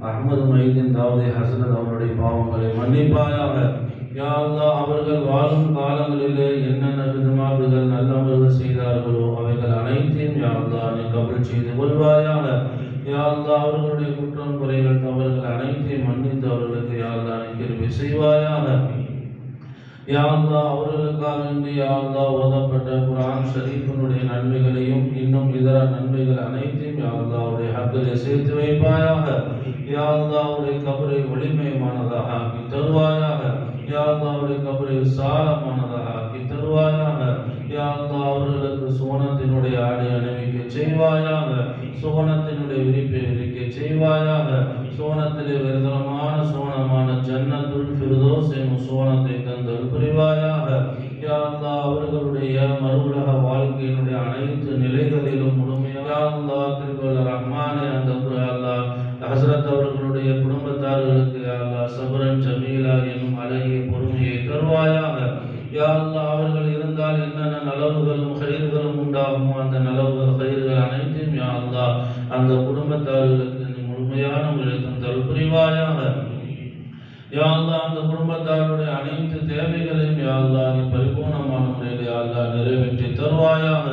அஹ்மது மைதீன் தாவூதி ஹசரத் அவருடைய பாவங்களை மன்னிப்பாயாக. யா அல்லாஹ், அவர்கள் வாழும் காலங்களிலே என்னென்ன விதமாகுகள் நல்லவர்கள் செய்தார்களோ அவைகள் அனைத்தையும் யா அல்லாஹ் நீ கபூல் செய்து கொள்வாயாக. யா அல்லாஹ், அவர்களுடைய குற்றம் குறைகள் தவறுகள் அனைத்தையும் மன்னித்து அவர்களுக்கு யா அல்லாஹ் நீ கிருபை செய்வாயாக. யா அல்லாஹ், அவர்களுக்காக வேண்டி யா அல்லாஹ் ஓதப்பட்ட குர்ஆன் ஷரீஃபினுடைய நன்மைகளையும் இன்னும் இதர நன்மைகள் அனைத்தையும் யா அல்லாஹ் உடைய ஹக்கிலே சேர்த்து வைப்பாயாக. யா அல்லாஹ், உடைய கபரை ஒளிமயமானதாக ஆக்கி தருவாயாக. யா அல்லாஹ், உடைய கபரை விசாலமானதாக ஆக்கி தருவாயாக. யா அல்லாஹ், அவர்களுக்கு சுவனத்தினுடைய ஆடை அணிவிக்க செய்வாயாக. சுவனத்தினுடைய விரிப்பை விரிக்க செய்வாயாக. சுவனத்திலே விரதமான சுவனமான ஜன்னத்துல் ஃபிர்தௌஸ் என்னும் சுவனத்தை தந்தல் புரிவாயாக. யா அல்லாஹ், அவர்களுடைய மறுவுலக வாழ்க்கையினுடைய அனைத்து நிலைகளிலும் முழுமையாக யா அல்லாஹ் திருவல்ல ரஹ்மானே அந்த அல்லாஹ் ஹஸ்ரத் அவர்களுடைய குடும்பத்தார்களுக்கு யா அல்லாஹ் சபரன் ஜமீலா என்னும் அழகிய பொறுமையை தருவாயாக. யா அல்லாஹ், அவர்கள் இருந்தால் என்னென்ன நலவுகளும் கயிறுகளும் உண்டாகுமோ அந்த நலவுகள் கயிறுகள் அனைத்தையும் யா அல்லாஹ் அந்த குடும்பத்தார்களுக்கு முழுமையான முறையில் தந்தல் புரிவாயாக. யா அல்லாஹ், அந்த குடும்பத்தாருடைய அனைத்து தேவைகளையும் யா அல்லாஹ் நீ பரிபூர்ணமான முறையில் யா அல்லாஹ் நிறைவேற்றி தருவாயாக.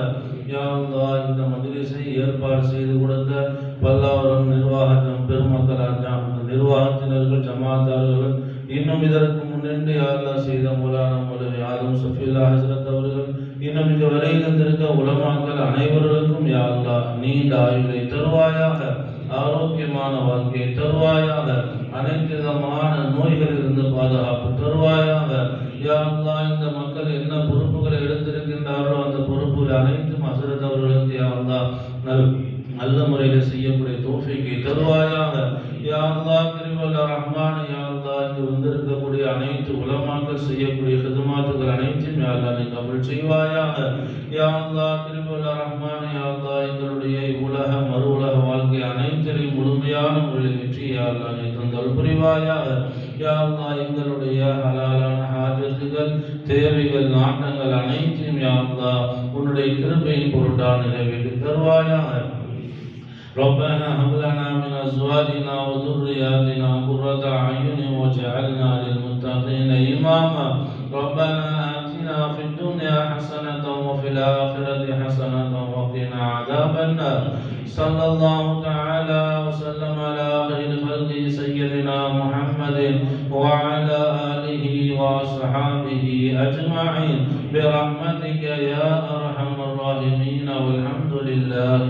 யா அல்லாஹ், இந்த மஜ்லிஸை ஏற்பாடு செய்து கொடுத்த பல்லாவரம் நிர்வாகம் பெருமக்கள் நிர்வாகத்தினர்கள் ஜமாத்தார்கள் இன்னும் இதற்கு முன்னின்று யா அல்லாஹ் செய்த மூலான மௌலவி ஆதம் சஃபியுல்லா ஹஸ்ரத் அவர்கள் இன்னும் இங்கு வரை இருந்திருக்க உலமாக்கள் அனைவர்களுக்கும் யா அல்லாஹ் நீண்ட ஆயுளை தருவாயாக. ஆரோக்கியமான வாழ்க்கையை தருவாயாக. அனைத்து விதமான நோய்களிலிருந்து பாதுகாப்பு தருவாயாக. யா அல்லாஹ், இந்த மக்கள் என்ன பொறுப்புகளை எடுத்திருக்கின்றார்களோ அந்த பொறுப்புகள் அனைத்தும் ஹஸ்ரத் அவர்களுக்கு யா அல்லாஹ் நல்ல முறையில் செய்யக்கூடிய தௌஃபீக்கை தருவாயாக. யா அல்லாஹ், கிருபையுள்ள ரஹ்மான், யா அல்லாஹ், இங்கு வந்திருக்கக்கூடிய அனைத்து உலமாக்கள் செய்யக்கூடிய ஹிதுமாத்துகள் அனைத்தையும் யா அல்லாஹ் நீ கபூல் செய்வாயாக. யா அல்லாஹ், கிருபையுள்ள ரஹ்மான், யா அல்லாஹ், எங்களுடைய உலக மறு உலக வாழ்க்கை அனைத்திலையும் முழுமையான முறையில் வெற்றி யா அல்லாஹ் நீ தந்தல் புரிவாயாக. யா அல்லாஹ், எங்களுடைய ஹலாலான ஹாஜத்துகள் தேவைகள் நாட்டங்கள் அனைத்தையும் யா அல்லாஹ் உன்னுடைய கிருபையின் பொருட்டால் நிறைவேற்றி தருவாயாக. ربنا هب لنا من ازواجنا وذرياتنا قرة اعين واجعلنا للمتقين اماما. ربنا آتنا في الدنيا حسنة وفي الآخرة حسنة وقنا عذاب النار. صلى الله تعالى وسلم على خير خلقه سيدنا محمد وعلى آله وأصحابه أجمعين برحمتك يا أرحم الراحمين والحمد لله